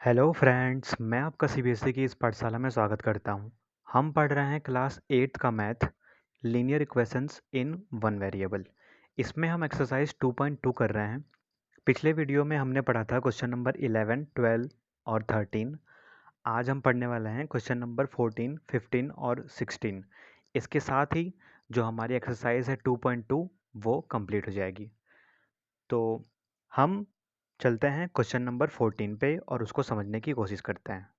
Hello friends, मैं आपका CBSE की इस पाठशाला में स्वागत करता हूं। हम पढ़ रहे हैं क्लास 8 का math linear equations in one variable. इसमें हम एक्सरसाइज 2.2 कर रहे हैं। पिछले वीडियो में हमने पढ़ा था क्वेश्चन नंबर 11, 12 और 13। आज हम पढ़ने वाले हैं क्वेश्चन नंबर 14, 15 और 16। इसके साथ ही जो हमारी एक्सरसाइज है 2.2 वो कंप्लीट हो जाएगी। तो हम चलते हैं क्वेश्चन नंबर 14 पे और उसको समझने की कोशिश करते हैं।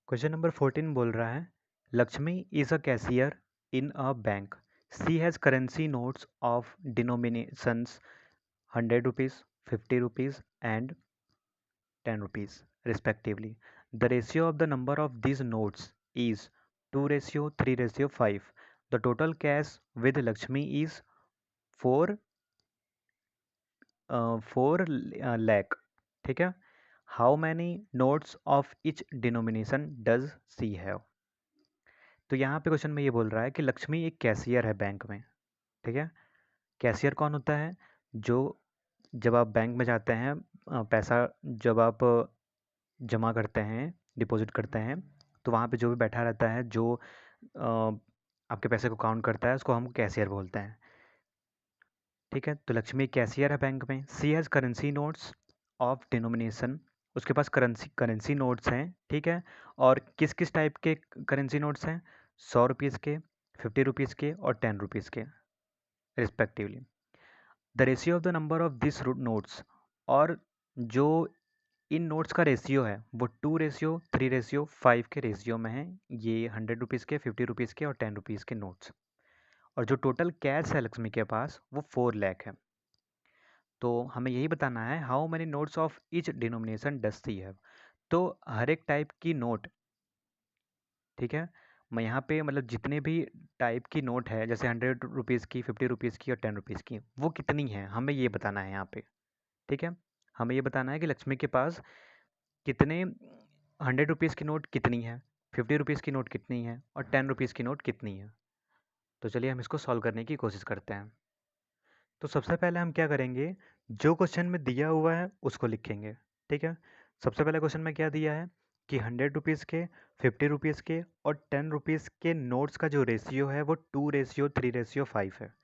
क्वेश्चन नंबर 14 बोल रहा है, Lakshmi is a cashier in a bank. She has currency notes of denominations 100 rupees, 50 rupees and 10 rupees respectively. The ratio of the number of these notes is 2:3:5. The total cash with Lakshmi is 4 lakh. ठीक है। How many notes of each denomination does she have. तो यहाँ पे question में ये बोल रहा है कि लक्ष्मी एक कैशियर है बैंक में। ठीक है। कैशियर कौन होता है? जो जब आप बैंक में जाते हैं, पैसा जब आप जमा करते हैं, डिपॉजिट करते हैं, तो वहाँ पे जो भी बैठा रहता है, जो आपके पैसे को काउंट करता है, उसको हम कैशियर बोलते हैं। ठीक है। तो लक्ष्मी कैशियर है बैंक में। She has currency notes of denomination. उसके पास करेंसी नोट्स हैं। ठीक है। और किस किस टाइप के करेंसी नोट्स हैं? 100 रुपीज़ के, 50 रुपीज़ के और 10 रुपीज़ के respectively. The ratio of the number of this notes, और जो इन नोट्स का रेशियो है वो 2:3:5 के रेशियो में है। ये 100 रुपीज़ के, 50 रुपीज़ के और 10 रुपीज़ के नोट्स। और जो टोटल कैश है लक्ष्मी के पास वो 4 लाख है। तो हमें यही बताना है how many notes of each denomination does she have. तो हर एक टाइप की नोट, ठीक है, मैं यहाँ पे मतलब जितने भी टाइप की नोट है, जैसे 100 रुपीज़ की, 50 रुपीज़ की और 10 रुपीज़ की, वो कितनी है हमें ये बताना है यहाँ पे। ठीक है। हमें ये बताना है कि लक्ष्मी के पास कितने 100 रुपीज़ की नोट कितनी है, 50 रुपीज़ की नोट कितनी है और 10 रुपीज़ की नोट कितनी है। तो चलिए हम इसको सॉल्व करने की कोशिश करते हैं। तो सबसे पहले हम क्या करेंगे, जो क्वेश्चन में दिया हुआ है उसको लिखेंगे। ठीक है। सबसे पहले क्वेश्चन में क्या दिया है कि 100 रुपीज़ के, 50 रुपीज़ के और 10 रुपीज़ के नोट्स का जो रेशियो है वो 2:3:5 है।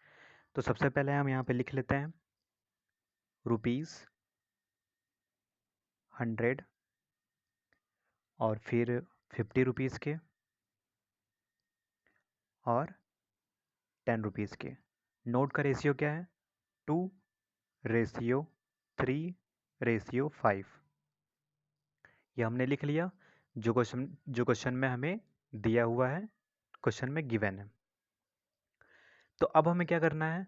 तो सबसे पहले हम यहाँ पे लिख लेते हैं रुपीज़ 100 और फिर 50 रुपीज़ के और 10 रुपीज़ के। नोट का रेशियो क्या है? 2:3:5। ये हमने लिख लिया। जो क्वेश्चन में हमें दिया हुआ है, क्वेश्चन में गिवन है। तो अब हमें क्या करना है?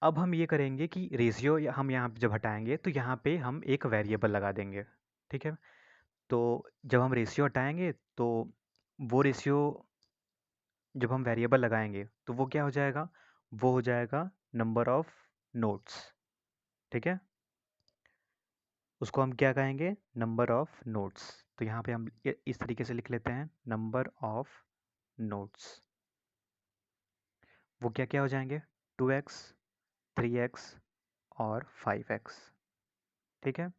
अब हम ये करेंगे कि रेशियो हम यहाँ पे जब हटाएंगे तो यहाँ पे हम एक वेरिएबल लगा देंगे। ठीक है। तो जब हम रेशियो हटाएंगे तो वो रेशियो जब हम वेरिएबल लगाएंगे तो वो क्या हो जाएगा? वो हो जाएगा नंबर ऑफ नोट्स। ठीक है। उसको हम क्या कहेंगे? Number of notes. तो यहाँ पे हम इस तरीके से लिख लेते हैं, नंबर ऑफ नोट्स। वो क्या क्या हो जाएंगे? 2x, 3x और 5x। ठीक है।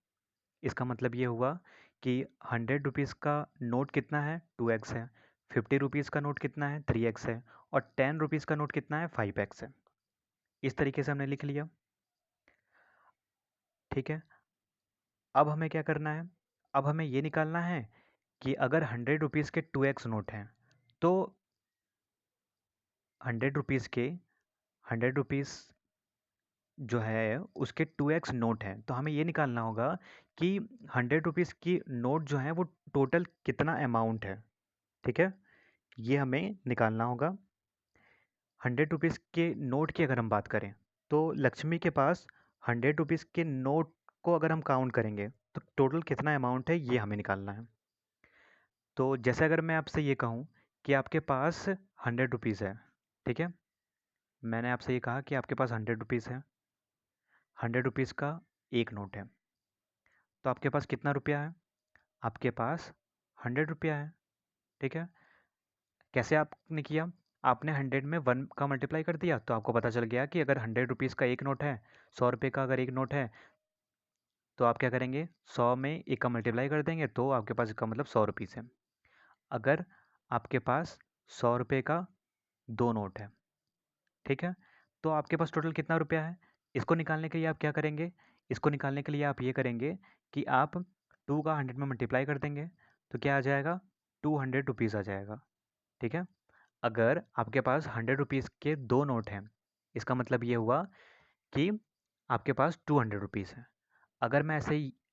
इसका मतलब ये हुआ कि 100 रुपीज़ का नोट कितना है? 2x है। 50 रुपीज़ का नोट कितना है? 3x है। और 10 रुपीज़ का नोट कितना है? 5x है। इस तरीके से हमने लिख लिया। ठीक है। अब हमें क्या करना है? अब हमें ये निकालना है कि अगर 100 रुपीज़ के 2x नोट हैं तो 100 रुपीज़ के 100 रुपीज़ जो है उसके 2x नोट हैं, तो हमें ये निकालना होगा कि 100 रुपीज़ की नोट जो है वो टोटल कितना अमाउंट है। ठीक है। ये हमें निकालना होगा। 100 रुपीज़ के नोट की अगर हम बात करें तो लक्ष्मी के पास 100 रुपीज़ के नोट को अगर हम काउंट करेंगे तो टोटल कितना अमाउंट है ये हमें निकालना है। तो जैसे अगर मैं आपसे ये कहूँ कि आपके पास 100 रुपीज़ है। ठीक है। मैंने आपसे ये कहा कि आपके पास 100 रुपीज़ है। 100 रुपीज़ का एक नोट है। तो आपके पास कितना रुपया है? आपके पास 100 रुपया है। ठीक है। कैसे आपने किया? आपने 100 में 1 का मल्टीप्लाई कर दिया तो आपको पता चल गया कि अगर 100 रुपीज़ का एक नोट है, 100 रुपये का अगर एक नोट है, तो आप क्या करेंगे, 100 में एक का मल्टीप्लाई कर देंगे तो आपके पास इसका मतलब 100 रुपीज़ है। अगर आपके पास 100 रुपये का 2 नोट है, ठीक है, तो आपके पास टोटल कितना रुपया है? इसको निकालने के लिए आप क्या करेंगे, इसको निकालने के लिए आप ये करेंगे कि आप 2 का 100 में मल्टीप्लाई कर देंगे, तो क्या आ जाएगा, 200 रुपीज़ आ जाएगा, ठीक है। अगर आपके पास 100 रुपीज़ के 2 नोट हैं, इसका मतलब ये हुआ कि आपके पास 200 रुपीज़ है। अगर मैं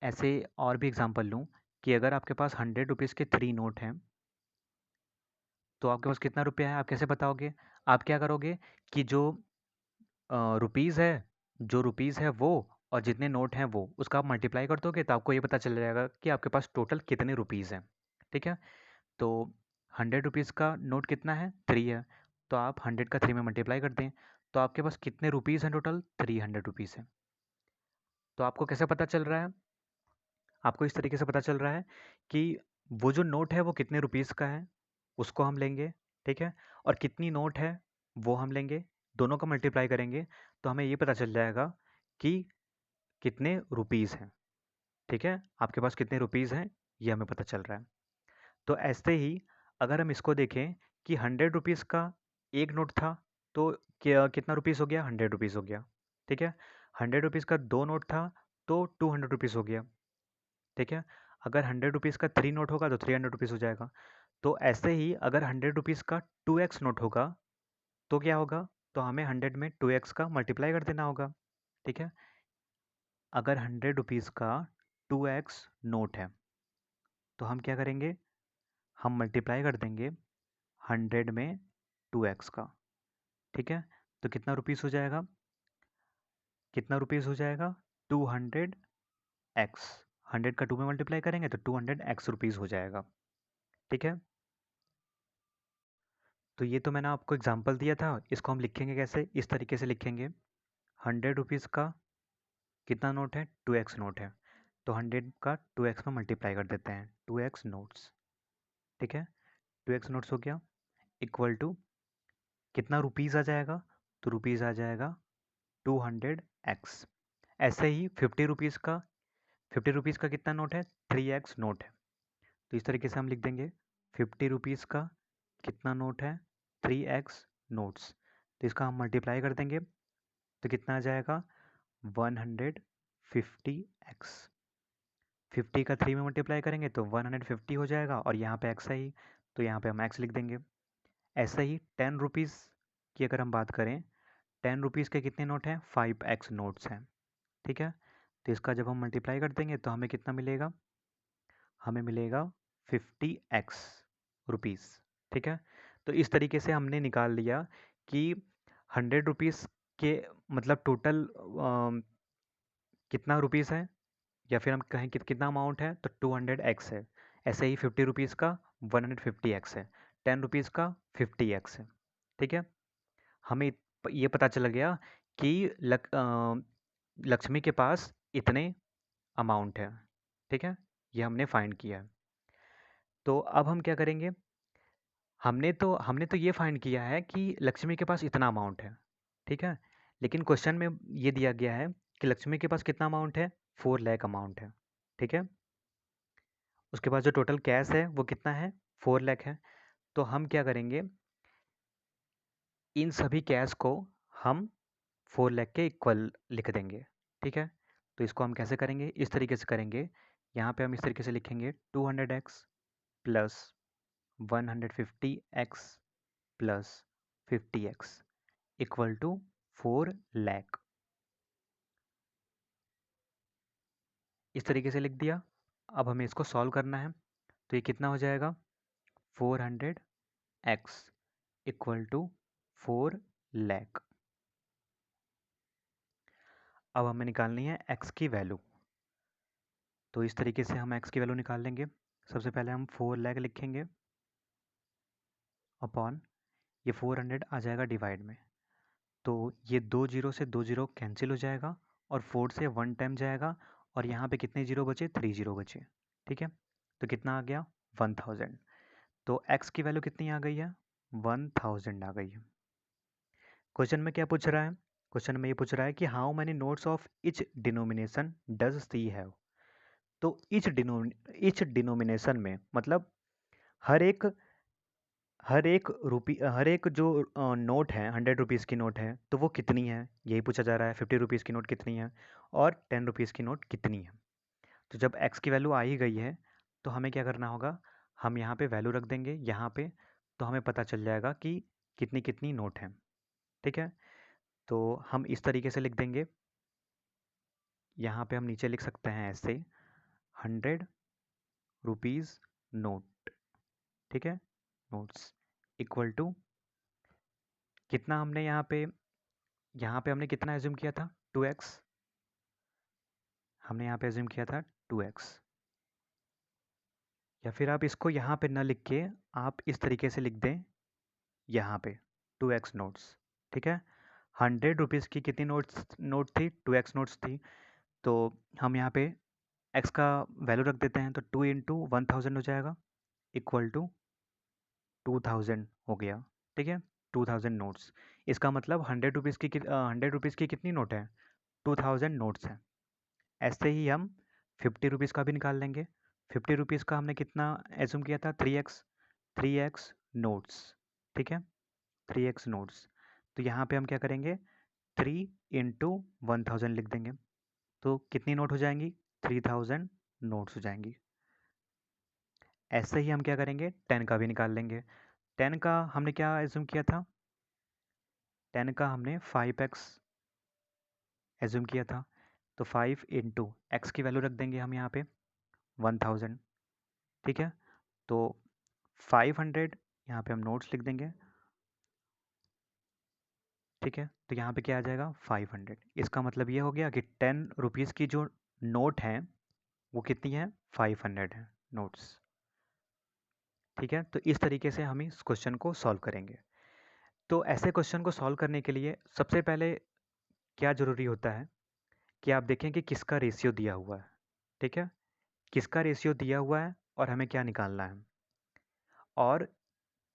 ऐसे और भी एग्जांपल लूँ कि अगर आपके पास 100 रुपीज़ के 3 नोट हैं, तो आपके पास कितना रुपया है, आप कैसे बताओगे? आप क्या करोगे कि जो रुपीज़ है, जो रुपीज़ है वो, और जितने नोट हैं वो, उसका आप मल्टीप्लाई कर दोगे तो आपको ये पता चल जाएगा कि आपके पास टोटल कितने रुपीज़ हैं, ठीक है। तो 100 रुपीज़ का नोट कितना है, 3 है, तो आप 100 का 3 में मल्टीप्लाई कर दें, तो आपके पास कितने रुपीज़ हैं टोटल, 300 रुपीज़ है। तो आपको कैसे पता चल रहा है, आपको इस तरीके से पता चल रहा है कि वो जो नोट है वो कितने रुपीज़ का है, उसको हम लेंगे, ठीक है, और कितनी नोट है वो हम लेंगे, दोनों का मल्टीप्लाई करेंगे तो हमें ये पता चल जाएगा कि कितने रुपीज़ हैं, ठीक है, आपके पास कितने रुपीज़ हैं ये हमें पता चल रहा है। तो ऐसे ही अगर हम इसको देखें कि 100 रुपीज़ का एक नोट था, तो क्या कितना रुपीज़ हो गया, 100 रुपीज़ हो गया, ठीक है। 100 रुपीज़ का 2 नोट था तो 200 रुपीज़ हो गया, ठीक है। अगर 100 रुपीज़ का 3 नोट होगा तो 300 रुपीज़ हो जाएगा। तो ऐसे ही अगर 100 रुपीज़ का 2x नोट होगा तो क्या होगा, तो हमें 100 में 2x का मल्टीप्लाई कर देना होगा, ठीक है। अगर 100 रुपीज़ का 2x नोट है तो हम क्या करेंगे, हम मल्टीप्लाई कर देंगे 100 में 2x का, ठीक है। तो कितना रुपीज़ हो जाएगा, कितना रुपीज़ हो जाएगा, 200x, 100 का 2 में मल्टीप्लाई करेंगे तो 200x रुपीज़ हो जाएगा, ठीक है। तो ये तो मैंने आपको एग्जांपल दिया था, इसको हम लिखेंगे कैसे, इस तरीके से लिखेंगे, 100 रुपीज़ का कितना नोट है, 2x नोट है, तो 100 का 2x में मल्टीप्लाई कर देते हैं, 2x नोट्स, ठीक है, 2x नोट्स हो गया, इक्वल टू कितना रुपीज़ आ जाएगा, तो रुपीज़ आ जाएगा 200x। ऐसे ही 50 रुपीज़ का, 50 रुपीज़ का कितना नोट है, 3x नोट है, तो इस तरीके से हम लिख देंगे 50 रुपीज़ का कितना नोट है, 3x नोट्स, तो इसका हम मल्टीप्लाई कर देंगे तो कितना आ जाएगा, 150x। 50 का 3 में मल्टीप्लाई करेंगे तो 150 हो जाएगा, और यहाँ पे x है ही तो यहाँ पे हम x लिख देंगे। ऐसे ही 10 रुपीज़ की अगर हम बात करें, 10 रुपीज़ के कितने नोट हैं, 5x नोट्स हैं, ठीक है। तो इसका जब हम मल्टीप्लाई कर देंगे तो हमें कितना मिलेगा, हमें मिलेगा 50x रुपीज़, ठीक है। तो इस तरीके से हमने निकाल लिया कि 100 रुपीज़ के मतलब टोटल कितना रुपीज़ है, या फिर हम कहें कि कितना अमाउंट है, तो 200x है। ऐसे ही 50 रुपीज़ का 150x है, 10 रुपीज़ का 50x है, ठीक है। हमें ये पता चल गया कि लक्ष्मी के पास इतने अमाउंट है, ठीक है, ये हमने फाइंड किया है। तो अब हम क्या करेंगे, हमने तो ये फाइंड किया है कि लक्ष्मी के पास इतना अमाउंट है, ठीक है, लेकिन क्वेश्चन में ये दिया गया है कि लक्ष्मी के पास कितना अमाउंट है, 4 लाख अमाउंट है, ठीक है। उसके पास जो टोटल कैश है वो कितना है, 4 लाख है। तो हम क्या करेंगे, इन सभी कैश को हम 4 लाख के इक्वल लिख देंगे, ठीक है। तो इसको हम कैसे करेंगे, इस तरीके से करेंगे, यहाँ पे हम इस तरीके से लिखेंगे 200x plus 150x plus 50x equal to 4 lakh, इस तरीके से लिख दिया। अब हमें इसको सॉल्व करना है, तो ये कितना हो जाएगा, 400x इक्वल टू 4 लाख। अब हमें निकालनी है x की वैल्यू, तो इस तरीके से हम x की वैल्यू निकाल लेंगे। सबसे पहले हम 4 लाख लिखेंगे अपॉन, ये 400 आ जाएगा डिवाइड में, तो ये 2 जीरो से 2 जीरो कैंसिल हो जाएगा, और 4 से 1 टाइम जाएगा, और यहाँ पे कितने जीरो बचे, 3 जीरो बचे, ठीक है। तो कितना आ गया, 1000। तो x की वैल्यू कितनी आ गई है, 1000 आ गई है। क्वेश्चन में क्या पूछ रहा है, क्वेश्चन में ये पूछ रहा है कि how many notes of each denomination does she have. तो इच डिनोमिनेशन में मतलब हर एक हर एक जो नोट है 100 रुपीज़ की नोट है तो वो कितनी है, यही पूछा जा रहा है। 50 रुपीज़ की नोट कितनी है और 10 रुपीज़ की नोट कितनी है। तो जब x की वैल्यू आ ही गई है तो हमें क्या करना होगा, हम यहाँ पे वैल्यू रख देंगे यहाँ पे, तो हमें पता चल जाएगा कि कितनी कितनी नोट है। ठीक है, तो हम इस तरीके से लिख देंगे। यहाँ पे हम नीचे लिख सकते हैं ऐसे 100 रुपीज़ नोट। ठीक है, नोट्स इक्वल टू कितना हमने यहाँ पे हमने कितना एज्यूम किया था, 2x। हमने यहाँ पे एज्यूम किया था 2x। या फिर आप इसको यहाँ पे ना लिख के आप इस तरीके से लिख दें यहाँ पे 2x नोट्स। ठीक है, 100 रुपीज़ की कितनी नोट थी, 2x नोट्स थी। तो हम यहाँ पे x का वैल्यू रख देते हैं, तो 2 इंटू 1000 हो जाएगा इक्वल टू 2000 हो गया। ठीक है, 2000 नोट्स। इसका मतलब 100 रुपीज़ की कितनी नोट है, 2000 नोट्स हैं। ऐसे ही हम 50 रुपीज़ का भी निकाल लेंगे। 50 रुपीज़ का हमने कितना एज्यूम किया था, 3x नोट्स। ठीक है, 3x नोट्स। तो यहाँ पे हम क्या करेंगे, 3 इंटू 1000 लिख देंगे, तो कितनी नोट हो जाएंगी, 3000 नोट्स हो जाएंगी। ऐसे ही हम क्या करेंगे, 10 का भी निकाल लेंगे। 10 का हमने क्या एज्यूम किया था, 10 का हमने 5x एज्यूम किया था। तो 5 इंटू एक्स की वैल्यू रख देंगे हम यहाँ पे 1000। ठीक है, तो 500 यहाँ पे हम नोट्स लिख देंगे। ठीक है, तो यहाँ पे क्या आ जाएगा, 500। इसका मतलब ये हो गया कि 10 रुपीज़ की जो नोट है वो कितनी है, 500 है नोट्स। ठीक है, तो इस तरीके से हम इस क्वेश्चन को सॉल्व करेंगे। तो ऐसे क्वेश्चन को सॉल्व करने के लिए सबसे पहले क्या ज़रूरी होता है कि आप देखें कि किसका रेशियो दिया हुआ है। ठीक है, किसका रेशियो दिया हुआ है और हमें क्या निकालना है। और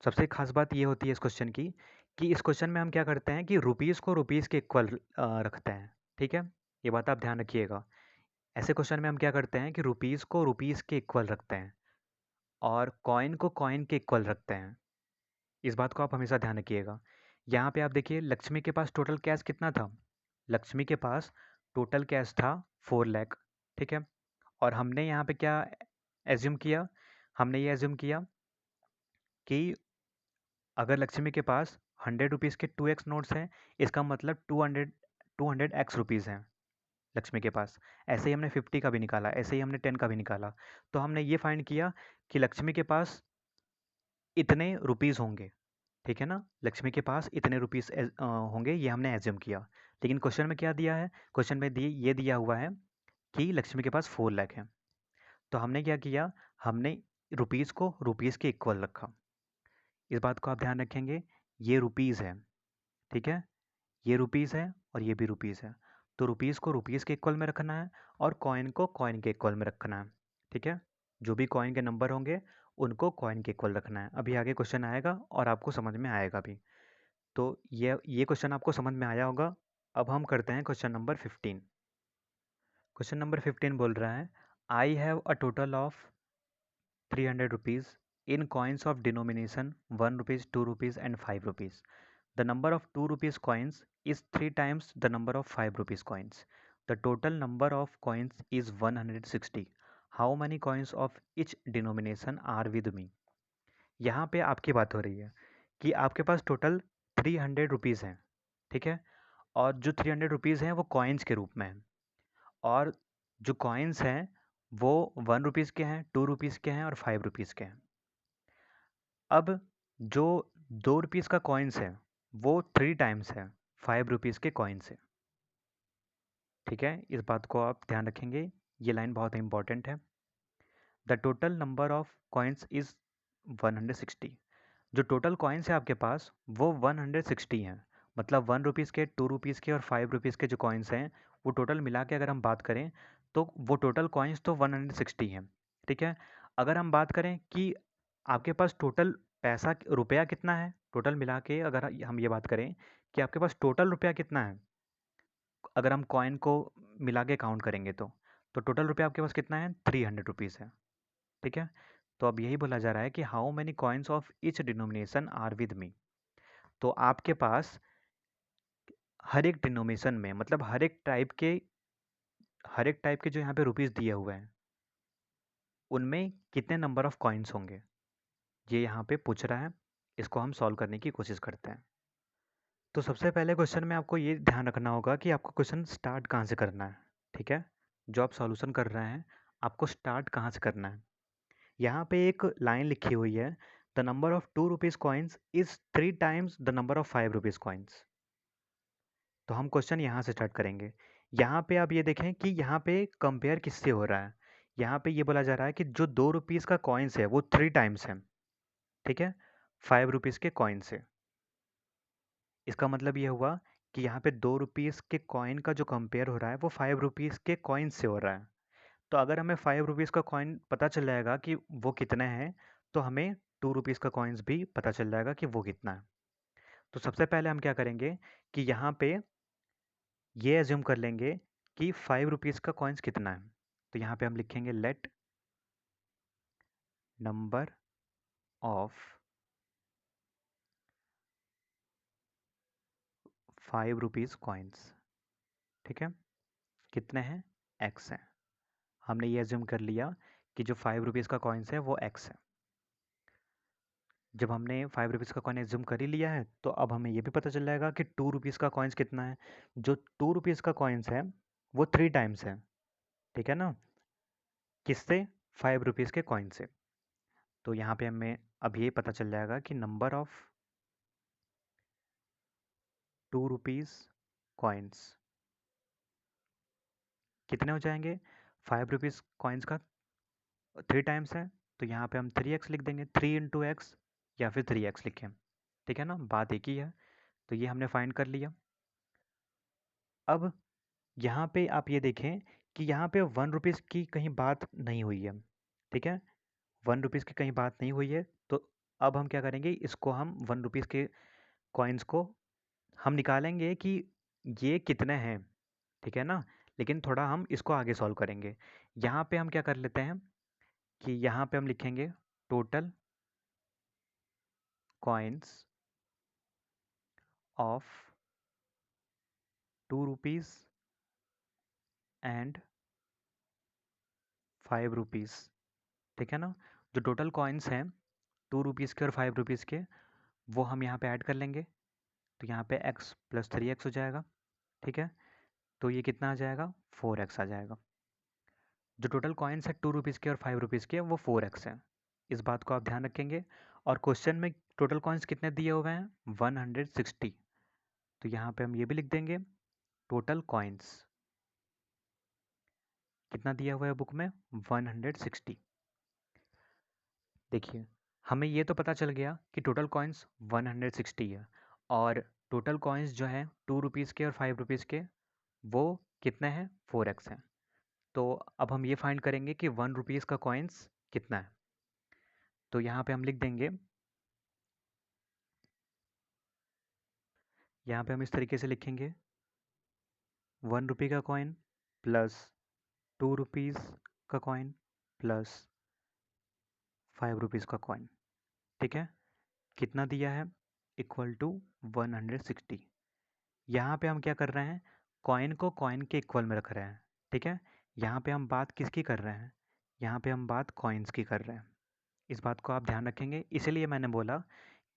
सबसे खास बात ये होती है इस क्वेश्चन की कि इस क्वेश्चन में हम क्या करते हैं कि रुपीज़ को रुपीज़ के इक्वल रखते हैं। ठीक है, ये बात आप ध्यान रखिएगा। ऐसे क्वेश्चन में हम क्या करते हैं कि रुपीज़ को रुपीज़ के इक्वल रखते हैं और कॉइन को कॉइन के इक्वल रखते हैं। इस बात को आप हमेशा ध्यान रखिएगा। यहाँ पे आप देखिए लक्ष्मी के पास टोटल कैश कितना था, लक्ष्मी के पास टोटल कैश था 4 लाख। ठीक है, और हमने यहाँ पे क्या एज्यूम किया, हमने ये एज्यूम किया कि अगर लक्ष्मी के पास 100 रुपीज़ के 2x नोट्स हैं, इसका मतलब 200x रुपीज़ हैं लक्ष्मी के पास। ऐसे ही हमने 50 का भी निकाला, ऐसे ही हमने 10 का भी निकाला। तो हमने ये फाइंड किया कि लक्ष्मी के पास इतने रुपीज़ होंगे। ठीक है ना, लक्ष्मी के पास इतने रुपीज़ होंगे, ये हमने एज्यूम किया। लेकिन क्वेश्चन में क्या दिया है, क्वेश्चन में ये दिया हुआ है कि लक्ष्मी के पास 4 लाख है। तो हमने क्या किया, हमने रुपीज़ को रुपीज़ के इक्वल रखा। इस बात को आप ध्यान रखेंगे, ये रुपीज़ है। ठीक है, ये रुपीज़ है और ये भी रुपीज़ है। तो रुपीज़ को रुपीज़ के इक्वल में रखना है और कॉइन को कॉइन के इक्वल में रखना है। ठीक है, जो भी कॉइन के नंबर होंगे उनको कॉइन के इक्वल रखना है। अभी आगे क्वेश्चन आएगा और आपको समझ में आएगा भी। तो ये क्वेश्चन आपको समझ में आया होगा। अब हम करते हैं क्वेश्चन नंबर 15। क्वेश्चन नंबर 15 बोल रहा है, I have a total of 300 rupees in coins of denomination 1 rupees, 2 rupees and 5 rupees. The number of 2 rupees coins is 3 times the number of 5 rupees coins. The total number of coins is 160. How many coins of each denomination are with me? यहाँ पे आपकी बात हो रही है कि आपके पास total 300 rupees हैं। ठीक है, और जो 300 रुपीज़ हैं वो कॉइन्स के रूप में हैं, और जो कॉइन्स हैं वो 1 रुपीज़ के हैं, 2 रुपीज़ के हैं और 5 रुपीज़ के हैं। अब जो 2 रुपीज़ का कॉइन्स है वो 3 टाइम्स है 5 रुपीज़ के कॉइन से। ठीक है, इस बात को आप ध्यान रखेंगे, ये लाइन बहुत इंपॉर्टेंट है। The total number of coins is 160। जो टोटल कॉइन्स है आपके पास वो 160 हैं। मतलब 1 रुपीज़ के, 2 रुपीज़ के और 5 रुपीज़ के जो कॉइन्स हैं वो टोटल मिला के अगर हम बात करें तो वो टोटल कॉइन्स तो 160 हैं। ठीक है, अगर हम बात करें कि आपके पास टोटल पैसा रुपया कितना है, टोटल मिला के अगर हम ये बात करें कि आपके पास टोटल रुपया कितना है, अगर हम कॉइन को मिला के काउंट करेंगे तो टोटल रुपया आपके पास कितना है, 300 रुपीज़ है। ठीक है, तो अब यही बोला जा रहा है कि how many coins of each denomination are with me. तो आपके पास हर एक डिनोमिनेशन में, मतलब हर एक टाइप के जो यहाँ पे रुपीज़ दिए हुए हैं उनमें कितने नंबर ऑफ कॉइन्स होंगे, ये यहाँ पे पूछ रहा है। इसको हम सॉल्व करने की कोशिश करते हैं। तो सबसे पहले क्वेश्चन में आपको ये ध्यान रखना होगा कि आपको क्वेश्चन स्टार्ट कहाँ से करना है। ठीक है, जो आप सॉल्यूशन कर रहे हैं आपको स्टार्ट कहाँ से करना है। यहाँ पे एक लाइन लिखी हुई है, the number of 2 rupees coins is 3 times the number of 5 rupees coins. तो हम क्वेश्चन यहाँ से स्टार्ट करेंगे। यहाँ पे आप ये देखें कि यहाँ पे कंपेयर किससे हो रहा है। यहाँ पे ये बोला जा रहा है कि जो 2 रुपीज़ का कॉइन्स है वो 3 टाइम्स है, ठीक है, 5 रुपीज़ के कॉइन से। इसका मतलब ये हुआ कि यहाँ पे 2 रुपीज़ के कॉइन का जो कंपेयर हो रहा है वो 5 रुपीज़ के कॉइन से हो रहा है। तो अगर हमें 5 रुपीज़ का कॉइन पता चल जाएगा कि वो कितना है, तो हमें 2 रुपीज़ का कॉइन्स भी पता चल जाएगा कि वो कितना है। तो सबसे पहले हम क्या करेंगे कि यहाँ पे ये एज्यूम कर लेंगे कि 5 रुपीज़ का कॉइन्स कितना है। तो यहाँ पे हम लिखेंगे let number of 5 rupees coins, ठीक है, कितने हैं, एक्स है। हमने ये एज्यूम कर लिया कि जो 5 रुपीज़ का कॉइन्स है वो एक्स है। जब हमने 5 रुपीज़ का कॉइन एज्यूम कर ही लिया है तो अब हमें ये भी पता चल जाएगा कि 2 रुपीज़ का कॉइन्स कितना है। जो 2 रुपीज़ का कॉइन्स है वो 3 टाइम्स है, ठीक है ना, किससे, 5 रुपीज़ के कॉइन से। तो यहाँ पे हमें अब ये पता चल जाएगा कि नंबर ऑफ 2 रुपीज़ कॉइन्स कितने हो जाएंगे, 5 रुपीज़ कॉइन्स का 3 टाइम्स है, तो यहाँ पे हम 3x लिख देंगे, 3 × x या फिर 3x लिखें, ठीक है ना, बात एक ही है। तो ये हमने फाइंड कर लिया। अब यहाँ पे आप ये देखें कि यहाँ पे 1 रुपीज़ की कहीं बात नहीं हुई है, ठीक है, 1 रुपीज़ की कहीं बात नहीं हुई है। तो अब हम क्या करेंगे, इसको हम 1 रुपीज़ के कॉइन्स को हम निकालेंगे कि ये कितने हैं, ठीक है ना, लेकिन थोड़ा हम इसको आगे सॉल्व करेंगे। यहाँ पे हम क्या कर लेते हैं कि यहाँ पे हम लिखेंगे total coins of 2 rupees and 5 rupees, ठीक है ना। जो टोटल कॉइन्स हैं 2 रुपीज़ के और 5 रुपीज़ के वो हम यहाँ पे ऐड कर लेंगे। तो यहाँ पे x + 3x हो जाएगा, ठीक है। तो ये कितना आ जाएगा, 4x आ जाएगा। जो टोटल कॉइन्स है 2 रुपीज़ के और 5 रुपीज़ के वो 4x है। इस बात को आप ध्यान रखेंगे। और क्वेश्चन में टोटल कॉइन्स कितने दिए हुए हैं, 160। तो यहाँ पे हम ये भी लिख देंगे टोटल कॉइन्स कितना दिया हुआ है बुक में, 160। देखिए हमें ये तो पता चल गया कि टोटल कॉइन्स 160 है, और टोटल कॉइन्स जो हैं 2 रुपीज़ के और 5 रुपीज़ के वो कितने हैं, 4x हैं। तो अब हम ये फाइंड करेंगे कि 1 रुपीज़ का कॉइन्स कितना है। तो यहाँ पे हम लिख देंगे, यहाँ पे हम इस तरीके से लिखेंगे 1 रुपये का कॉइन प्लस 2 रुपीज़ का कॉइन प्लस 5 रुपीज़ का कॉइन, ठीक है, कितना दिया है, इक्वल टू 160। यहाँ पे हम क्या कर रहे हैं, कॉइन को कॉइन के इक्वल में रख रहे हैं, ठीक है। यहाँ पे हम बात किसकी कर रहे हैं, यहाँ पे हम बात कॉइन्स की कर रहे हैं। इस बात को आप ध्यान रखेंगे। इसीलिए मैंने बोला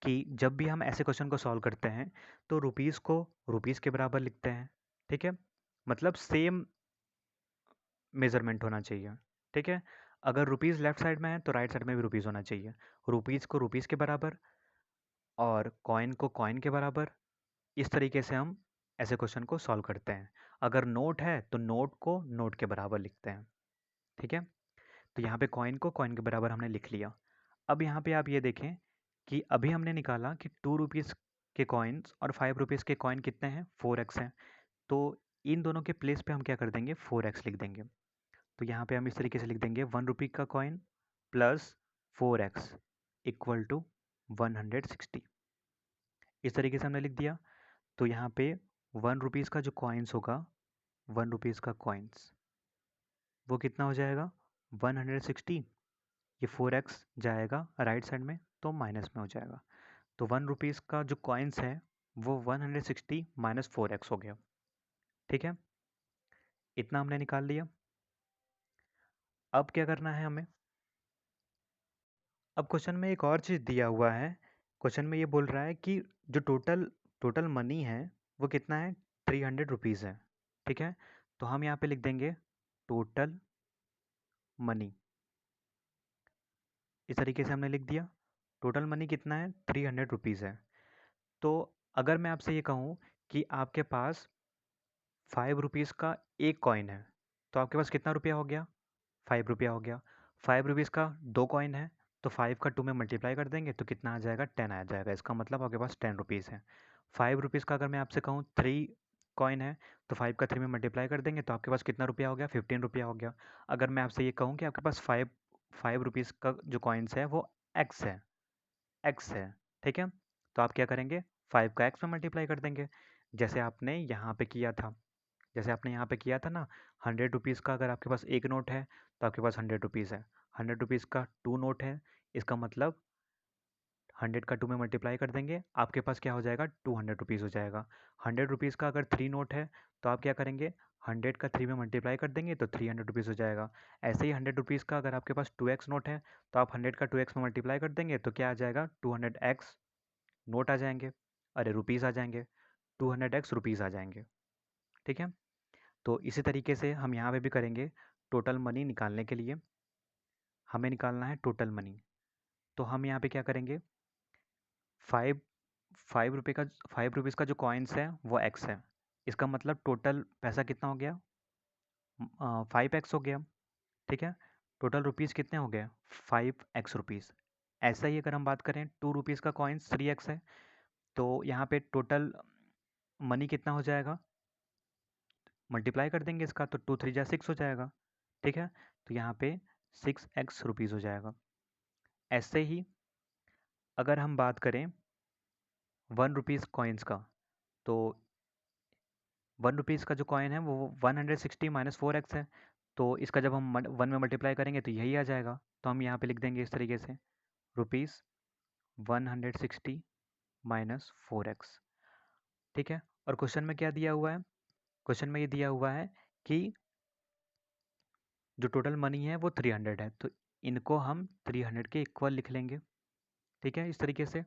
कि जब भी हम ऐसे क्वेश्चन को सॉल्व करते हैं तो रुपीज़ को रुपीज़ के बराबर लिखते हैं, ठीक है, मतलब सेम मेज़रमेंट होना चाहिए, ठीक है। अगर रुपीज़ लेफ्ट साइड में है तो राइट साइड में भी रुपीज़ होना चाहिए। रुपीज़ को रुपीज़ के बराबर और कॉइन को कॉइन के बराबर। इस तरीके से हम ऐसे क्वेश्चन को सॉल्व करते हैं। अगर नोट है तो नोट को नोट के बराबर लिखते हैं, ठीक है। तो यहाँ पे कॉइन को कॉइन के बराबर हमने लिख लिया। अब यहाँ पे आप ये देखें कि अभी हमने निकाला कि 2 रुपीज़ के कॉइन्स और 5 रुपीज़ के कॉइन कितने हैं, 4x हैं। तो इन दोनों के प्लेस पे हम क्या कर देंगे, 4x लिख देंगे। तो यहाँ पे हम इस तरीके से लिख देंगे 1 रुपये का coin plus 4x equal to 160। इस तरीके से हमने लिख दिया। तो यहाँ पे 1 रुपीज़ का जो कॉइन्स होगा ₹1 का कॉइन्स, वो कितना हो जाएगा 160। ये 4x जाएगा राइट साइड में तो माइनस में हो जाएगा। तो ₹1 का जो कॉइन्स है वो 160 माइनस 4x हो गया। ठीक है, इतना हमने निकाल लिया। अब क्या करना है हमें, अब क्वेश्चन में एक और चीज़ दिया हुआ है। क्वेश्चन में ये बोल रहा है कि जो टोटल टोटल मनी है वो कितना है, ₹300 है। ठीक है, तो हम यहाँ पे लिख देंगे टोटल मनी। इस तरीके से हमने लिख दिया, टोटल मनी कितना है, ₹300 है। तो अगर मैं आपसे ये कहूँ कि आपके पास ₹5 का एक कॉइन है, तो आपके पास कितना रुपया हो गया, ₹5 हो गया। ₹5 का दो कॉइन है, तो 5 का 2 में मल्टीप्लाई कर देंगे तो कितना आ जाएगा, 10 आ जाएगा। इसका मतलब आपके पास ₹10 है। ₹5 का अगर मैं आपसे कहूँ 3 कॉइन है, तो 5 का 3 में मल्टीप्लाई कर देंगे तो आपके पास कितना रुपया हो गया, ₹15 हो गया। अगर मैं आपसे ये कहूँ कि आपके पास ₹5 का जो कॉइन्स है वो एक्स है। ठीक है, तो आप क्या करेंगे, 5 का एक्स में मल्टीप्लाई कर देंगे, जैसे आपने यहाँ पे किया था। जैसे आपने यहाँ पे किया था ना, ₹100 का अगर आपके पास एक नोट है तो आपके पास ₹100 है। ₹100 का 2 नोट है, इसका मतलब 100 का 2 में मल्टीप्लाई कर देंगे, आपके पास क्या हो जाएगा, ₹200 हो जाएगा। ₹100 का अगर 3 नोट है तो आप क्या करेंगे, 100 का 3 में मल्टीप्लाई कर देंगे तो ₹300 हो जाएगा। ऐसे ही ₹100 का अगर आपके पास 2x नोट है तो आप 100 का 2x में मल्टीप्लाई कर देंगे तो क्या आ जाएगा, 200x नोट आ जाएंगे, अरे रुपीज़ आ जाएंगे, 200x रुपीज़ आ जाएंगे। ठीक है, तो इसी तरीके से हम यहाँ पे भी करेंगे। टोटल मनी निकालने के लिए हमें निकालना है टोटल मनी, तो हम यहाँ पे क्या करेंगे, फाइव फाइव रुपये का ₹5 का जो कॉइन्स है वो x है। इसका मतलब टोटल पैसा कितना हो गया, 5x हो गया। ठीक है, टोटल रुपीज़ कितने हो गए, 5x रुपीज़। ऐसा ही अगर हम बात करें ₹2 का कॉइन्स 3x है, तो यहाँ पे टोटल मनी कितना हो जाएगा, मल्टीप्लाई कर देंगे इसका तो 2 3 जा 6 हो जाएगा। ठीक है, तो यहाँ पे 6x रुपीज़ हो जाएगा। ऐसे ही अगर हम बात करें ₹1 कॉइन्स का, तो ₹1 का जो कॉइन है वो 160 माइनस 4x है, तो इसका जब हम 1 में मल्टीप्लाई करेंगे तो यही आ जाएगा। तो हम यहाँ पे लिख देंगे इस तरीके से, ₹160 माइनस 4x। ठीक है, और क्वेश्चन में क्या दिया हुआ है, क्वेश्चन में ये दिया हुआ है कि जो टोटल मनी है वो 300 है, तो इनको हम 300 के इक्वल लिख लेंगे। ठीक है, इस तरीके से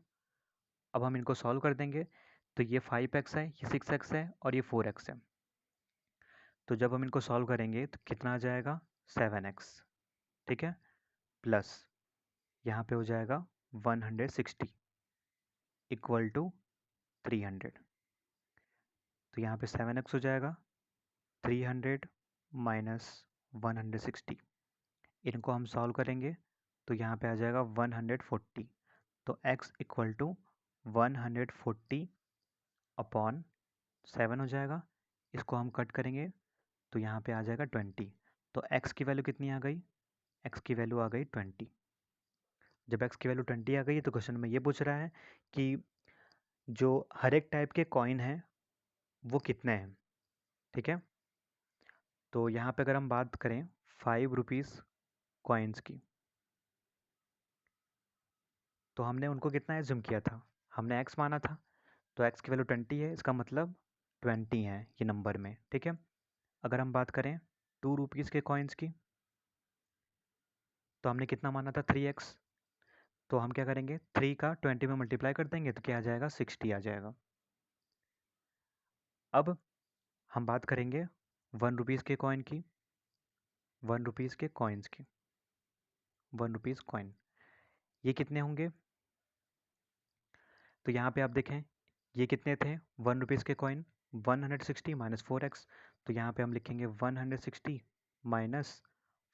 अब हम इनको सॉल्व कर देंगे, तो ये 5x है, ये 6x है और ये 4x है। तो जब हम इनको सॉल्व करेंगे तो कितना आ जाएगा, 7x। ठीक है, प्लस यहाँ पे हो जाएगा 160 इक्वल टू 300। तो यहाँ पे 7x हो जाएगा, 300 माइनस 160, इनको हम सॉल्व करेंगे तो यहाँ पे आ जाएगा 140। तो x इक्वल टू 140 अपॉन 7 हो जाएगा। इसको हम कट करेंगे तो यहाँ पे आ जाएगा 20। तो x की वैल्यू कितनी आ गई, x की वैल्यू आ गई 20। जब x की वैल्यू 20 आ गई तो क्वेश्चन में ये पूछ रहा है कि जो हर एक टाइप के कॉइन हैं वो कितने हैं। ठीक है, तो यहाँ पे अगर हम बात करें ₹5 कॉइन्स की, तो हमने उनको कितना एज्यूम किया था, हमने x माना था, तो x की वैल्यू 20 है, इसका मतलब 20 है ये नंबर में। ठीक है, अगर हम बात करें ₹2 के कॉइन्स की, तो हमने कितना माना था, 3x। तो हम क्या करेंगे, 3 का 20 में मल्टीप्लाई कर देंगे तो क्या आ जाएगा, 60 आ जाएगा। अब हम बात करेंगे ₹1 के कॉइन की, ₹1 के कॉइन्स की, ₹1 कॉइन ये कितने होंगे। तो यहाँ पे आप देखें ये कितने थे, ₹1 के कॉइन 160 माइनस 4x। तो यहाँ पे हम लिखेंगे 160 माइनस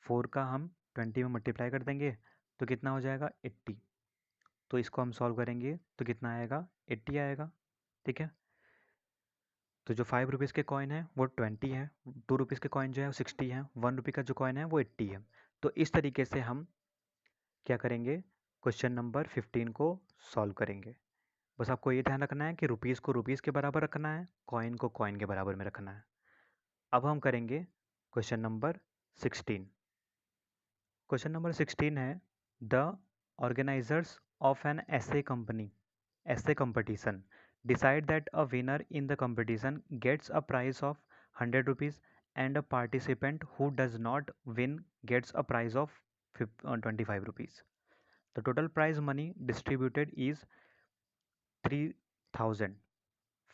4 का हम 20 में मल्टीप्लाई कर देंगे तो कितना हो जाएगा, 80। तो इसको हम सॉल्व करेंगे तो कितना आएगा, 80 आएगा। ठीक है, तो जो ₹5 के कॉइन है वो 20 है, ₹2 के कॉइन जो है वो 60 है, ₹1 का जो कॉइन है वो 80 है। तो इस तरीके से हम क्या करेंगे, क्वेश्चन नंबर 15 को सॉल्व करेंगे। बस आपको ये ध्यान रखना है कि रुपीज़ को रुपीज़ के बराबर रखना है, कॉइन को कॉइन के बराबर में रखना है। अब हम करेंगे क्वेश्चन नंबर 16। क्वेश्चन नंबर 16 है, the organisers of an essay competition decide that a winner in the competition gets a prize of 100 rupees and a participant who does not win gets a prize of 25 rupees. The total prize money distributed is 3000.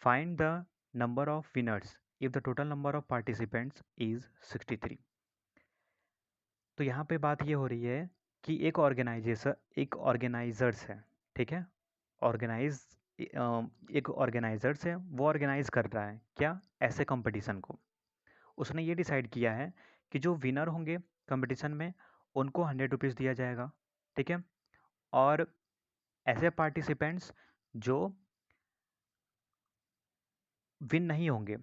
Find the number of winners if the total number of participants is 63. तो यहाँ पे बात ये हो रही है कि एक ऑर्गेनाइजर्स है, ठीक है। ऑर्गेनाइज एक ऑर्गेनाइजर्स है, वो ऑर्गेनाइज कर रहा है क्या, ऐसे कंपटीशन को। उसने ये डिसाइड किया है कि जो विनर होंगे कंपटीशन में उनको 100 रुपीज़ दिया जाएगा, ठीक है। और ऐसे पार्टिसिपेंट्स जो विन नहीं होंगे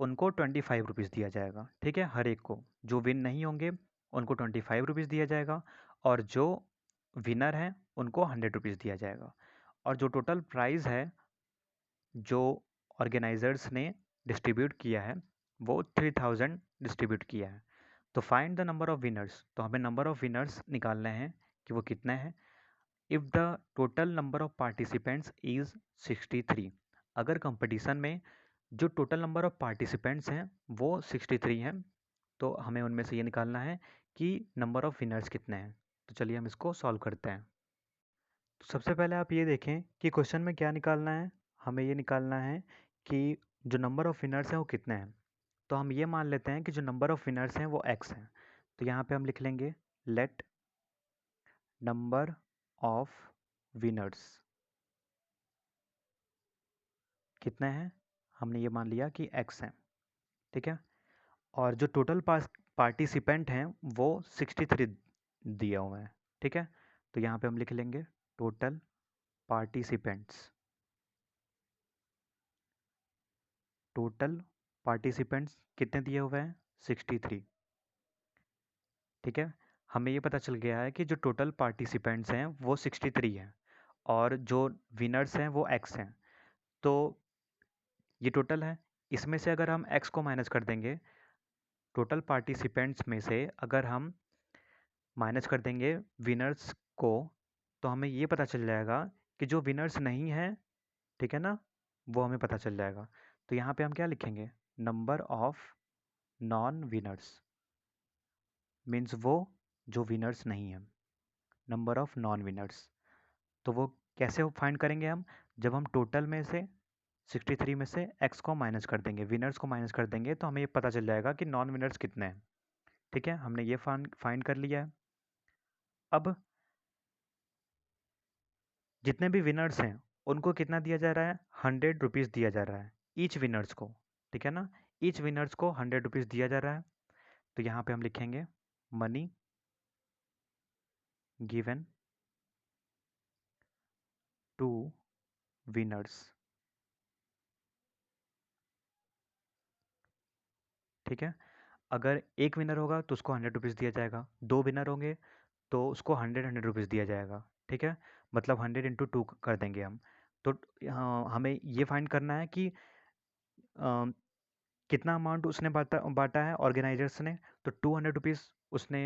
उनको 25 रुपीज़ दिया जाएगा, ठीक है। हर एक को, जो विन नहीं होंगे उनको 25 रुपीज़ दिया जाएगा, और जो विनर हैं उनको 100 रुपीज़ दिया जाएगा। और जो टोटल प्राइज़ है जो ऑर्गेनाइजर्स ने डिस्ट्रीब्यूट किया है वो 3000 डिस्ट्रीब्यूट किया है। तो find the number of winners, तो हमें नंबर ऑफ विनर्स निकालने हैं कि वो कितने हैं। If the total number of participants is 63, अगर कंपटीशन में जो टोटल नंबर ऑफ पार्टिसिपेंट्स हैं वो 63 हैं, तो हमें उनमें से ये निकालना है कि नंबर ऑफ विनर्स कितने हैं। तो चलिए हम इसको सॉल्व करते हैं। तो सबसे पहले आप ये देखें कि क्वेश्चन में क्या निकालना है। हमें ये निकालना है कि जो नंबर ऑफ विनर्स हैं वो कितने हैं। तो हम ये मान लेते हैं कि जो नंबर ऑफ विनर्स हैं वो x हैं। तो यहाँ पे हम लिख लेंगे लेट नंबर ऑफ विनर्स कितने हैं, हमने ये मान लिया कि x हैं, ठीक है। और जो टोटल पार्टिसिपेंट हैं वो 63 दिए हुए हैं, ठीक है। तो यहाँ पे हम लिख लेंगे टोटल पार्टिसिपेंट्स, टोटल पार्टिसिपेंट्स कितने दिए हुए हैं 63, ठीक है। हमें ये पता चल गया है कि जो टोटल पार्टिसिपेंट्स हैं वो 63 हैं और जो विनर्स हैं वो x हैं। तो ये टोटल है, इसमें से अगर हम x को माइनस कर देंगे, टोटल पार्टिसिपेंट्स में से अगर हम माइनस कर देंगे विनर्स को, तो हमें ये पता चल जाएगा कि जो विनर्स नहीं हैं, ठीक है ना, वो हमें पता चल जाएगा। तो यहाँ पे हम क्या लिखेंगे, number of non winners, means वो जो विनर्स नहीं हैं, नंबर ऑफ नॉन विनर्स। तो वो कैसे फाइंड करेंगे हम, जब हम टोटल में से 63 में से x को माइनस कर देंगे, विनर्स को माइनस कर देंगे, तो हमें ये पता चल जाएगा कि नॉन विनर्स कितने हैं, ठीक है। हमने ये फाइंड कर लिया है। अब जितने भी विनर्स हैं उनको कितना दिया जा रहा है, 100 रुपीज़ दिया जा रहा है ईच विनर्स को, ठीक है ना। ईच विनर्स को 100 रुपीज़ दिया जा रहा है। तो यहाँ पे हम लिखेंगे मनी गिवन टू विनर्स, ठीक है। अगर एक विनर होगा तो उसको 100 रुपीज़ दिया जाएगा, दो विनर होंगे तो उसको 100 रुपीज़ दिया जाएगा, ठीक है। मतलब 100 × 2 कर देंगे हम। तो हमें ये फाइंड करना है कि कितना अमाउंट उसने बांटा बांटा है ऑर्गेनाइजर्स ने। तो 200 रुपीज़ उसने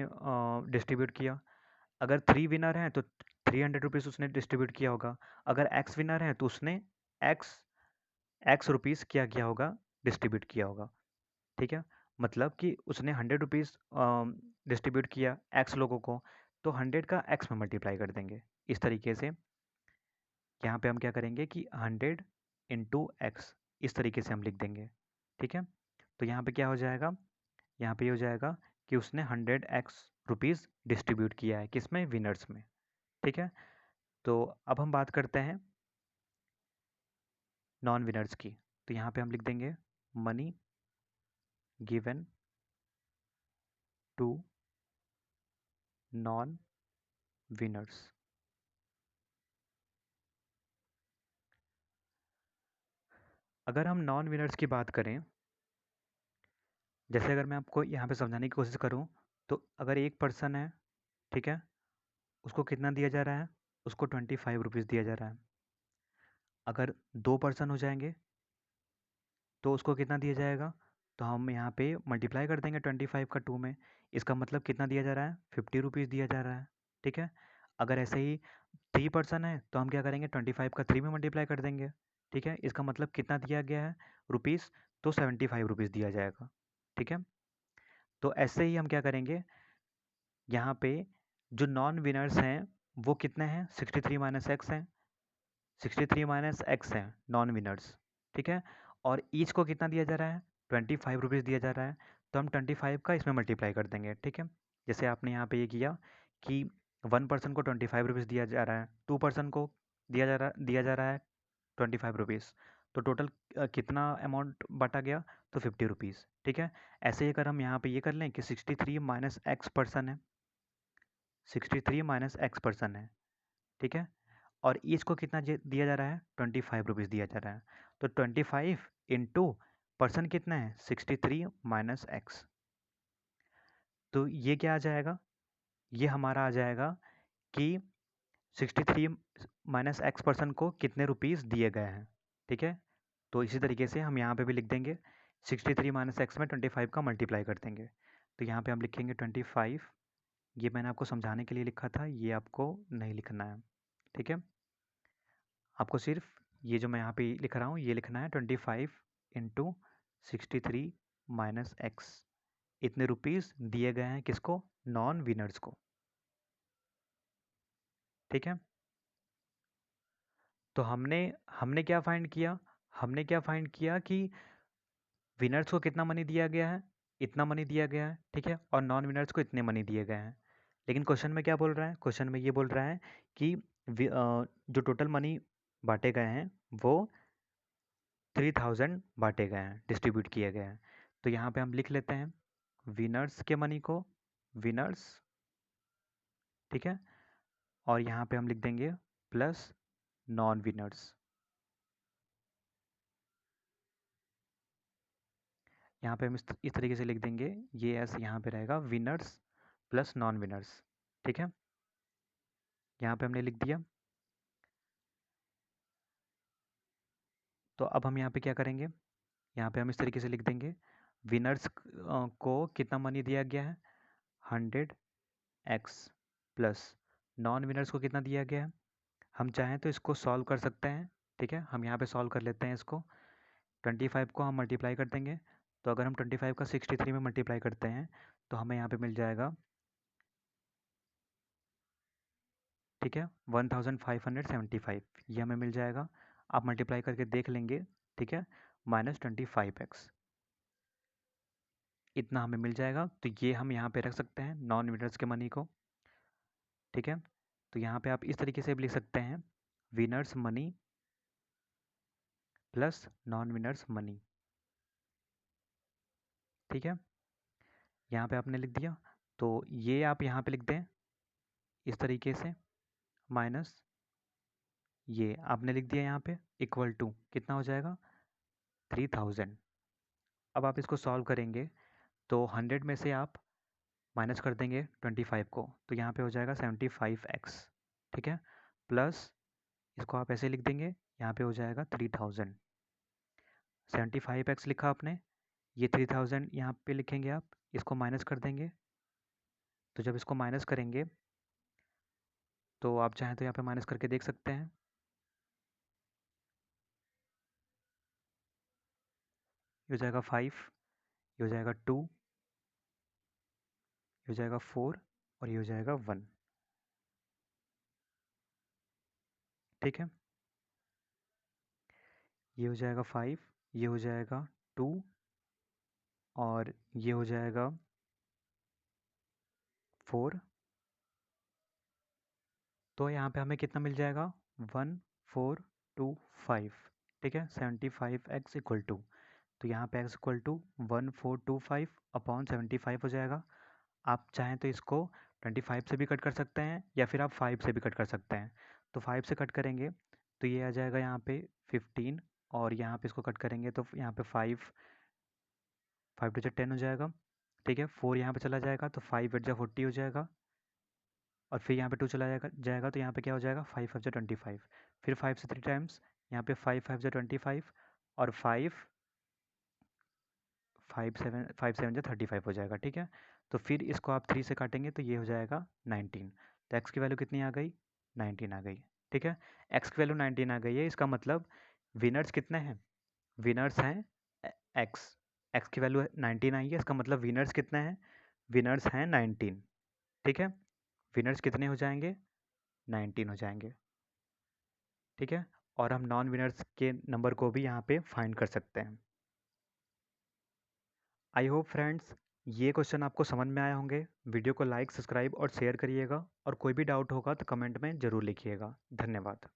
डिस्ट्रीब्यूट किया। अगर 3 विनर हैं तो 300 रुपीज़ उसने डिस्ट्रीब्यूट किया होगा। अगर एक्स विनर है तो उसने एक्स एक्स रुपीज़ क्या किया होगा, डिस्ट्रीब्यूट किया होगा, ठीक है। मतलब कि उसने 100 रुपीज़ डिस्ट्रीब्यूट किया एक्स लोगों को, तो 100 का एक्स में मल्टीप्लाई कर देंगे। इस तरीके से यहाँ पे हम क्या करेंगे कि 100 × x, इस तरीके से हम लिख देंगे, ठीक है। तो यहाँ पे क्या हो जाएगा, यहाँ पे ये हो जाएगा कि उसने 100 रुपीज़ डिस्ट्रीब्यूट किया है, किसमें, विनर्स में, ठीक है। तो अब हम बात करते हैं नॉन विनर्स की। तो यहाँ पे हम लिख देंगे money given to non winners. अगर हम नॉन विनर्स की बात करें, जैसे अगर मैं आपको यहाँ पे समझाने की कोशिश करूँ, तो अगर एक पर्सन है, ठीक है, उसको कितना दिया जा रहा है, उसको 25 रुपीज़ दिया जा रहा है। अगर 2 पर्सन हो जाएंगे तो उसको कितना दिया जाएगा, तो हम यहाँ पे मल्टीप्लाई कर देंगे 25 का 2 में। इसका मतलब कितना दिया जा रहा है, 50 रुपीज़ दिया जा रहा है। ठीक है, अगर ऐसे ही 3 पर्सन है तो हम क्या करेंगे, 25 का 3 में मल्टीप्लाई कर देंगे। ठीक है, इसका मतलब कितना दिया गया है रुपीज़, तो 75 रुपीज़ दिया जाएगा। ठीक है, तो ऐसे ही हम क्या करेंगे, यहाँ पे जो नॉन विनर्स हैं वो कितने हैं, 63 माइनस एक्स हैं, 63 माइनस एक्स हैं नॉन विनर्स। ठीक है, और ईच को कितना दिया जा रहा है, 25 रुपीज़ दिया जा रहा है, तो हम 25 का इसमें मल्टीप्लाई कर देंगे। ठीक है, जैसे आपने यहाँ पे ये किया कि 1 पर्सन को 25 रुपीज़ दिया जा रहा है, 2 पर्सन को दिया जा रहा है 25 रुपीज़, तो टोटल कितना अमाउंट बांटा गया, तो 50 रुपीज़। ठीक है, ऐसे ही अगर हम यहाँ पे ये कर लें कि 63 माइनस एक्स पर्सन है, 63 माइनस एक्स पर्सन है। ठीक है, और ईच को कितना दिया जा रहा है, 25 रुपीज़ दिया जा रहा है, तो 25 इंटू पर्सन कितना है, 63 माइनस एक्स। तो ये क्या आ जाएगा, ये हमारा आ जाएगा कि 63 माइनस एक्स पर्सन को कितने रुपीज़ दिए गए हैं। ठीक है, तो इसी तरीके से हम यहाँ पे भी लिख देंगे, 63 माइनस एक्स में 25 का मल्टीप्लाई कर देंगे। तो यहाँ पे हम लिखेंगे 25, ये मैंने आपको समझाने के लिए लिखा था, ये आपको नहीं लिखना है। ठीक है, आपको सिर्फ ये जो मैं यहाँ पे लिख रहा हूँ ये लिखना है, 25 इंटू 63 माइनस एक्स, इतने रुपीज़ दिए गए हैं किसको, नॉन विनर्स को। ठीक है, तो हमने हमने क्या फाइंड किया, हमने क्या फाइंड किया कि विनर्स को कितना मनी दिया गया है, इतना मनी दिया गया है। ठीक है, और नॉन विनर्स को इतने मनी दिए गए हैं। लेकिन क्वेश्चन में क्या बोल रहा है, क्वेश्चन में ये बोल रहा है कि जो टोटल मनी बांटे गए हैं वो 3000 बांटे गए हैं, डिस्ट्रीब्यूट किए गए हैं। तो यहाँ पे हम लिख लेते हैं विनर्स के मनी को, विनर्स। ठीक है, और यहाँ पे हम लिख देंगे प्लस नॉन विनर्स। यहाँ पे हम इस तरीके से लिख देंगे, ये ऐसे यहाँ पे रहेगा विनर्स प्लस नॉन विनर्स। ठीक है, यहाँ पे हमने लिख दिया। तो अब हम यहाँ पे क्या करेंगे, यहाँ पे हम इस तरीके से लिख देंगे, विनर्स को कितना मनी दिया गया है, 100x, प्लस नॉन विनर्स को कितना दिया गया है। हम चाहें तो इसको सॉल्व कर सकते हैं। ठीक है, हम यहाँ पे सॉल्व कर लेते हैं इसको, 25 को हम मल्टीप्लाई कर देंगे। तो अगर हम 25 का 63 में मल्टीप्लाई करते हैं तो हमें यहाँ पे मिल जाएगा, ठीक है, 1575, ये हमें मिल जाएगा। आप मल्टीप्लाई करके देख लेंगे। ठीक है, माइनस 25x, इतना हमें मिल जाएगा। तो ये हम यहाँ पे रख सकते हैं नॉन विनर्स के मनी को। ठीक है, तो यहाँ पे आप इस तरीके से भी लिख सकते हैं, winners money plus non winners money. ठीक है, यहाँ पे आपने लिख दिया, तो ये आप यहाँ पे लिख दें इस तरीके से, माइनस ये आपने लिख दिया यहाँ पे, इक्वल टू कितना हो जाएगा, 3000। अब आप इसको सॉल्व करेंगे तो 100 में से आप माइनस कर देंगे 25 को, तो यहाँ पे हो जाएगा 75x। ठीक है, प्लस इसको आप ऐसे लिख देंगे, यहाँ पे हो जाएगा 3000। 75x लिखा आपने, ये 3000 यहाँ पे लिखेंगे आप, इसको माइनस कर देंगे। तो जब इसको माइनस करेंगे तो आप चाहें तो यहाँ पे माइनस करके देख सकते हैं, ये हो जाएगा 5, ये हो जाएगा 2, ये हो जाएगा 4, और ये हो जाएगा 1। ठीक है, ये हो जाएगा 5, ये हो जाएगा 2, और ये हो जाएगा 4। तो यहाँ पे हमें कितना मिल जाएगा, 1425। ठीक है, 75x इक्वल टू, तो यहाँ पे x इक्वल टू 1425 अपॉन 75 हो जाएगा। आप चाहें तो इसको 25 से भी कट कर सकते हैं, या फिर आप 5 से भी कट कर सकते हैं। तो 5 से कट करेंगे तो ये आ जाएगा यहाँ पे 15, और यहाँ पे इसको कट करेंगे तो यहाँ पे 5, 5 टू 10 हो जाएगा। ठीक है, 4 यहाँ पे चला जाएगा तो 5 8 जा 40 हो जाएगा, और फिर यहाँ पे 2 चला जाएगा तो यहाँ पे क्या हो जाएगा, 5 5 जा 25, फिर 5 से 3 टाइम्स, यहाँ पे 5 5 जा 25, और 5 5 7 35 हो जाएगा, ठीक है। तो फिर इसको आप 3 से काटेंगे तो ये हो जाएगा 19। तो x की वैल्यू कितनी आ गई? 19 आ गई, ठीक है। x की वैल्यू 19 आ गई है, इसका मतलब विनर्स कितने हैं? विनर्स हैं x। x की वैल्यू 19 आई है, इसका मतलब विनर्स कितने हैं? विनर्स हैं 19, ठीक है। विनर्स कितने हो जाएंगे? 19 हो जाएंगे, ठीक है। और हम नॉन विनर्स के नंबर को भी यहाँ पे फाइंड कर सकते हैं। आई होप फ्रेंड्स ये क्वेश्चन आपको समझ में आए होंगे। वीडियो को लाइक, सब्सक्राइब और शेयर करिएगा, और कोई भी डाउट होगा तो कमेंट में ज़रूर लिखिएगा। धन्यवाद।